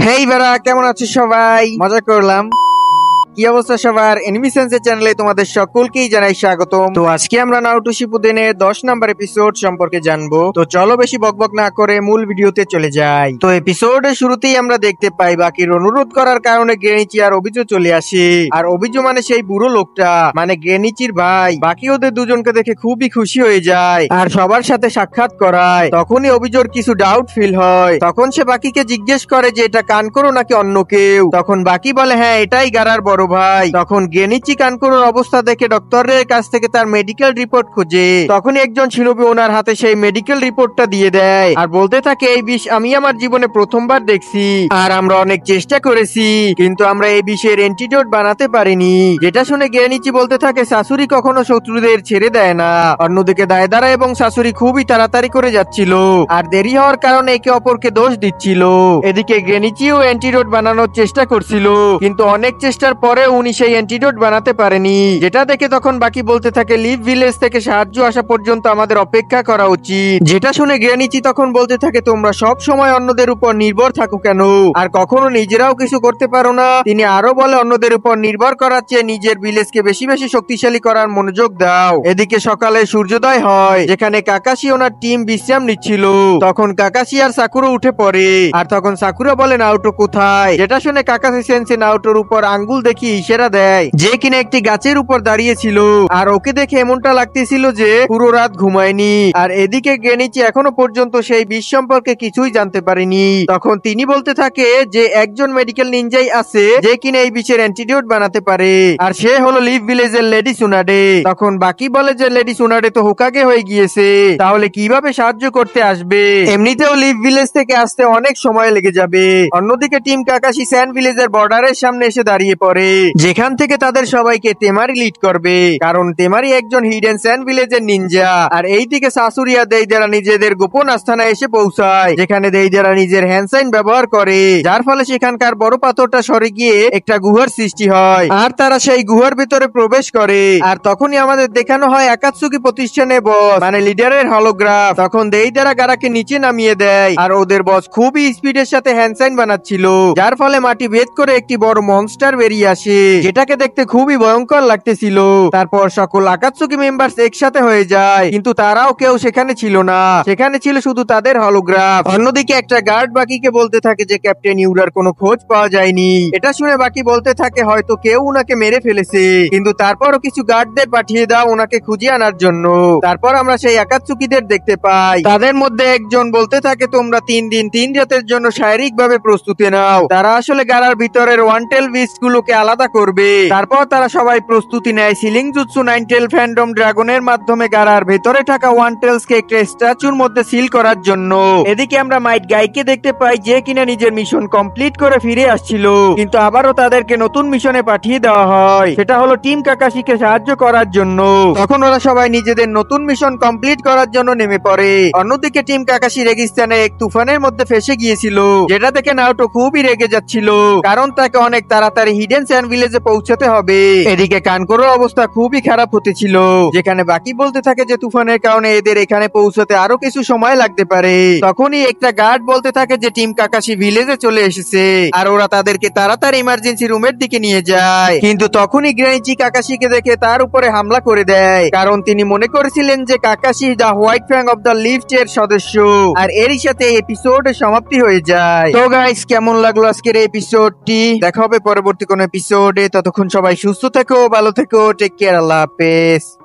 হেই বেড়া, কেমন আছো সবাই? মজা করলাম। কি অবস্থা সবার? এনিমি সেন্সের চ্যানেলে তোমাদের সকলকেই জানাই স্বাগতম। তো আজকে আমরা নারুটো শিপুদেনের 10 নাম্বার এপিসোড সম্পর্কে জানবো। তো চলো বেশি বকবক না করে মূল ভিডিওতে চলে যাই। তো এপিসোডের শুরুতেই আমরা দেখতে পাই বাকির অনুরোধ করার কারণে গেনিচি আর অভিজু চলে আসে। আর অভিজু মানে সেই বুড়ো লোকটা, মানে গেনিচির ভাই। বাকি ওদের দুজনকে দেখে খুবই খুশি হয়ে যায় আর সবার সাথে সাক্ষাৎ করায়। তখনই অভিজুর কিছু ডাউট ফিল হয়। তখন সে বাকিকে জিজ্ঞেস করে যে এটা কানকোরো নাকি অন্য কেউ। তখন বাকি বলে হ্যাঁ, এটাই গারার বড় ভাই। তখন গেনিচি কানকোরোর অবস্থা দেখে ডক্টরের কাছ থেকে তার মেডিকেল রিপোর্ট খোঁজে। তখনই একজন শিনোবি ওনার হাতে সেই মেডিকেল রিপোর্টটা দিয়ে দেয় আর বলতে থাকে এই বিষ আমি আমার জীবনে প্রথমবার দেখছি আর আমরা অনেক চেষ্টা করেছি, কিন্তু আমরা এই বিষের অ্যান্টিডোট বানাতে পারিনি। যেটা শুনে গেনিচি বলতে থাকে শাশুড়ি কখনো শত্রুদের ছেড়ে দেয় না। অন্যদিকে দায়দারা এবং শাশুড়ি খুবই তাড়াতাড়ি করে যাচ্ছিল আর দেরি হওয়ার কারণে একে অপরকে দোষ দিচ্ছিল। এদিকে গেনিচিও অ্যান্টিডোট বানানোর চেষ্টা করছিল, কিন্তু অনেক চেষ্টার পরে উনি সেই অ্যান্টিডোট বানাতে পারেনি। যেটা দেখে তখন বাকি বলতে থাকে লিভ ভিলেজ থেকে সাহায্য আসা পর্যন্ত আমাদের অপেক্ষা করা উচিত। যেটা শুনে গেনিচি তখন বলতে থাকে তোমরা সব সময় অন্যদের উপর নির্ভর থাকো কেন আর কখনো নিজেরাও কিছু করতে পারো না। তিনি আরো বলে অন্যদের উপর নির্ভর করার চেয়ে নিজের ভিলেজকে বেশি বেশি শক্তিশালী করার মনোযোগ দাও। এদিকে সকালে সূর্যোদয় হয়, যেখানে কাকাশি ওনার টিম বিশ্রাম নিচ্ছিল। তখন কাকাশি আর সাকুরো উঠে পড়ে আর তখন সাকুরো বলে নারুটো কোথায়। যেটা শুনে কাকাশি সেন্সে নারুটোর উপর আঙ্গুল দেখি ইশারা দেয়, যে কিনা একটি গাছের উপর দাঁড়িয়ে ছিল আর ওকে দেখে এমনটা লাগতেছিল যে পুরো রাত ঘুমায়নি। আর এদিকে গেনিচি এখনো পর্যন্ত সেই বিষ সম্পর্কে কিছুই জানতে পারেনি। তখন তিনি বলতে থাকে যে একজন মেডিকেল নিনজাই আছে যে কিনা এই বিষের অ্যান্টিডোট বানাতে পারে আর সে হলো লিভ ভিলেজের লেডি সুনাডে। তখন বাকি বলে যে লেডি সুনাডে তো হোকাগে হয়ে গিয়েছে, তাহলে কিভাবে সাহায্য করতে আসবে? এমনিতেও লিভ ভিলেজ থেকে আসতে অনেক সময় লেগে যাবে। অন্যদিকে টিম কাকাশি স্যান ভিলেজের বর্ডারের সামনে এসে দাঁড়িয়ে পড়ে, যেখান থেকে তাদের সবাইকে তেমারি লিড করবে, কারণ তেমারি একজন হিডেন স্যান ভিলেজের নিনজা। আর এইদিকে শাশুড়ি আর দেইদারা নিজেদের গোপন আস্থানায় এসে পৌঁছায়, যেখানে দেইদারা নিজের হ্যান্ড সাইন ব্যবহার করে, যার ফলে সেখানকার বড় পাথরটা সরে গিয়ে একটা গুহার সৃষ্টি হয় আর তারা সেই গুহার ভিতরে প্রবেশ করে। আর তখনই আমাদের দেখানো হয় আকাতসুকি প্রতিষ্ঠানে বস মানে লিডারের হলোগ্রাফ। তখন দেইদারা গারাকে নিচে নামিয়ে দেয় আর ওদের বস খুবই স্পিডের সাথে হ্যান্ড সাইন বানাচ্ছিল, যার ফলে মাটি ভেদ করে একটি বড় মনস্টার বেরিয়ে আসে, যেটাকে দেখতে খুবই ভয়ঙ্কর লাগতেছিল। তারপর সকল আকাতসুকি মেম্বার্স একসাথে হয়ে যায়, কিন্তু তারাও কেউ সেখানে ছিল না, সেখানে ছিল শুধু তাদের হলোগ্রাফ। অন্যদিকে একটা গার্ড বাকিকে বলতে থাকে যে ক্যাপ্টেন ইউরার কোনো খোঁজ পাওয়া যায়নি। এটা শুনে বাকি বলতে থাকে হয়তো কেউ উনাকে মেরে ফেলেছে, কিন্তু তারপরও কিছু গার্ডদের পাঠিয়ে দাও উনাকে খুঁজে আনার জন্য। তারপর আমরা সেই আকাতসুকিদের দেখতে পাই, তাদের মধ্যে একজন বলতে থাকে তোমরা 3 দিন 3 রাতের জন্য শারীরিক ভাবে প্রস্তুতি নাও। তারা আসলে গারার ভিতরের ওয়ানটেল বিস্ট গুলোকে আলাদা করবে। তারপর তারা সবাই প্রস্তুতি নেয় সিলিং জুৎসু 9টেল ফ্যান্ডম ড্রাগনের মাধ্যমে গারার ভেতরে থাকা ওয়ানটেলস কে একটা স্ট্যাচুর মধ্যে সিল করার জন্য। এদিকে আমরা মাইট গাইকে দেখতে পাই, যে কিনা নিজের মিশন কমপ্লিট করে ফিরে আসছিল, কিন্তু আবারও তাদেরকে নতুন মিশনে পাঠিয়ে দেওয়া হয়, সেটা হলো টিম কাকাশিকে সাহায্য করার জন্য। তখন ওরা সবাই নিজেদের নতুন মিশন কমপ্লিট করার জন্য নেমে পড়ে। অন্যদিকে টিম কাকাশি রেগিস্তানে এক তুফানের মধ্যে ফেসে গিয়েছিল, যেটা দেখে নারুটো খুবই রেগে যাচ্ছিল, কারণ তাকে অনেক তাড়াতাড়ি হিডেন স্যান ভিলেজে পৌঁছাতে হবে। এদিকে কানকোরোর অবস্থা খুবই খারাপ হতেছিল, যেখানে বাকি বলতে থাকে যে তুফানের কারণে এদের এখানে পৌঁছাতে আরো কিছু সময় লাগতে পারে। তখনই একটা গার্ড বলতে থাকে যে টিম কাকাশি ভিলেজে চলে এসেছে আর ওরা তাদেরকে তাড়াতাড়ি ইমার্জেন্সি রুমের দিকে নিয়ে যায়। কিন্তু তখনই গেনিচি কাকাশিকে দেখে তার উপরে হামলা করে দেয়, কারণ তিনি মনে করেছিলেন যে Kakashi the white fang of the leaf এর সদস্য। আর এরই সাথে এপিসোডের সমাপ্তি হয়ে যায়। তো গাইস, কেমন লাগলো আজকের এই এপিসোডটি? দেখা হবে পরবর্তী কোন এপিসোডে। ততক্ষণ সবাই সুস্থ থেকো, ভালো থেকো, টেক কেয়ার, আল্লাহ হাফেজ।